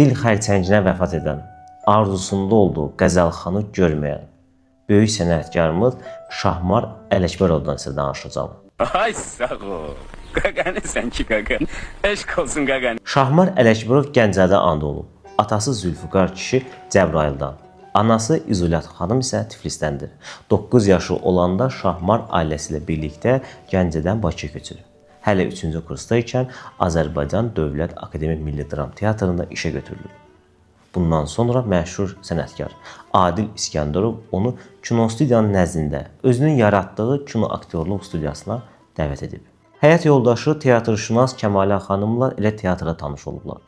Dil xərçənginə vəfat edən, arzusunda olduğu Qəzəlxanı görməyən böyük sənətkarımız Şahmar Ələkbərovdan sizə danışacağım. Ay sağ ol. Qaqanı sən ki qaqa. Eşq olsun qaqanı. Şahmar Ələkbərov Gəncədə anadan olub. Atası Zülfüqar kişi Cəbrayıldan, anası İzolət xanım isə Tiflisdəndir. 9 yaşı olanda Şahmar ailəsi ilə birlikdə Gəncədən Bakıya köçür. Hələ 3-cü kursda ikən Azərbaycan Dövlət Akademik Milli Dram Teatrında işə götürülür. Bundan sonra məşhur sənətkar Adil İskəndərov onu kinostudiyanın nəzdində özünün yaratdığı kino aktyorluq studiyasına dəvət edib. Həyat yoldaşı teatrşünas Kəmalə xanımla elə teatrda tanış olublar.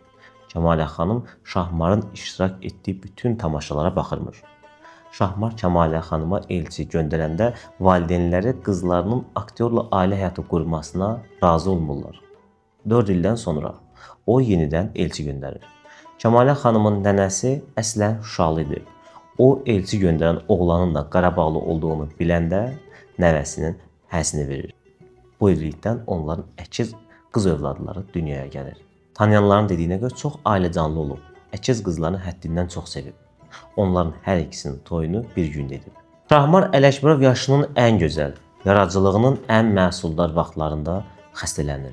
Kəmalə xanım Şahmarın iştirak etdiyi bütün tamaşalara baxırmış. Şahmar Kəmalə xanıma elçi göndərəndə valideynləri qızlarının aktyorla ailə həyatı qurmasına razı olmurlar. 4 ildən sonra o yenidən elçi göndərir. Kəmalə xanımın nənəsi əslən Şuşalı idi. O elçi göndərən oğlanın da Qarabağlı olduğunu biləndə nəvəsinin həsini verir. Bu evlilikdən onların əkiz qız övladları dünyaya gəlir. Tanıyanların dediyinə görə çox ailəcanlı olub. Əkiz qızlarını həddindən çox sevib. Onların hər ikisinin toyunu bir gündə edib. Şahmar Ələkbərov yaşının ən gözəl, yaradıcılığının ən məhsuldar vaxtlarında xəstələnir.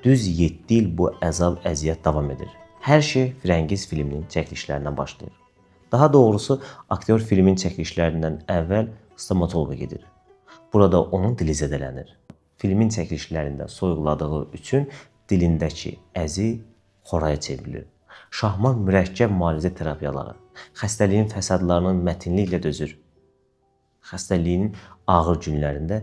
Düz 7 il bu əzab-əziyyət davam edir. Hər şey Firəngiz filminin çəkilişlərindən başlayır. Daha doğrusu, aktyor filmin çəkilişlərindən əvvəl stomatoloqa gedir. Burada onun dili zədələnir. Filmin çəkilişlərində soyuqladığı üçün dilindəki əzi xoraya çevrilir. Şahmar mürəkkəb müalicə terapiyaları, xəstəliyin fəsadlarının mətinliklə dözür. Xəstəliyin ağır günlərində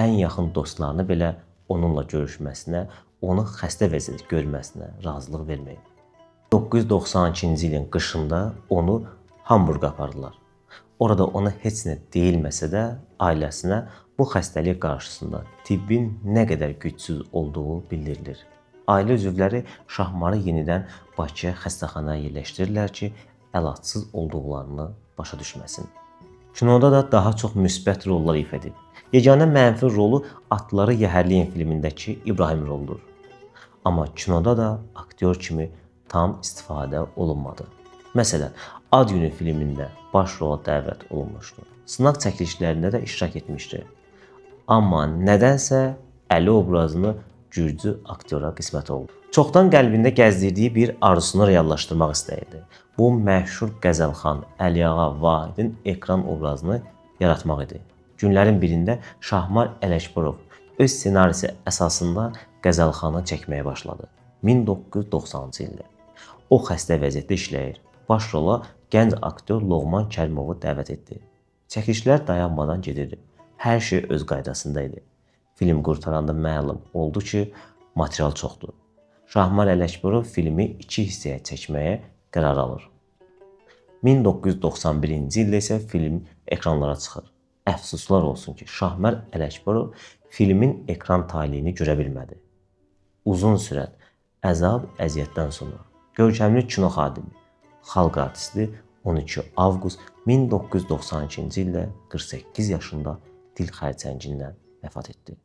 ən yaxın dostlarını belə onunla görüşməsinə, onu xəstə vəziyyətdə görməsinə razılıq verməyib. 1992-ci ilin qışında onu Hamburqa apardılar. Orada ona heç nə deyilməsə də ailəsinə bu xəstəlik qarşısında tibbin nə qədər gücsüz olduğu bildirilir. Ailə üzvləri Şahmarı yenidən Bakıya xəstəxanaya yerləşdirirlər ki, əlacısız olduqlarını başa düşməsin. Kinoda da daha çox müsbət rollar ifa edib. Yeganə mənfi rolu Atları Yəhərləyin filmindəki İbrahim roludur. Amma kinoda da aktyor kimi tam istifadə olunmadı. Məsələn, Ad Günü filmində baş rola dəvət olunmuşdu. Sınaq çəkilişlərində də iştirak etmişdi. Amma nədənsə Əli obrazını gürcü aktyora qismət oldu. Çoxdan qəlbində gəzdirdiyi bir arzusunu reallaşdırmaq istəyirdi. Bu məşhur Qəzəlxan Əliağa Vahidin ekran obrazını yaratmaq idi. Günlərin birində Şahmar Ələkbərov öz ssenarisi əsasında Qəzəlxanı çəkməyə başladı. 1990-cı ildə. O xəstə vəziyyətdə işləyir. Baş rola gənc aktyor Loğman Kərimovu dəvət etdi. Çəkilişlər dayanmadan gedirdi. Hər şey öz qaydasında idi. Film qurtaranda məlum oldu ki, material çoxdur. Şahmar Ələkbərov filmi 2 hissəyə çəkməyə qərar alır. 1991-ci ildə isə film ekranlara çıxır. Əfsuslar olsun ki, Şahmar Ələkbərov filmin ekran taleyini görə bilmədi. Uzun sürət əzab-əziyyətdən sonra görkəmli kino xadimi, xalq artisti 12 avqust 1992-ci ildə 48 yaşında dil xərçəngindən vəfat etdi.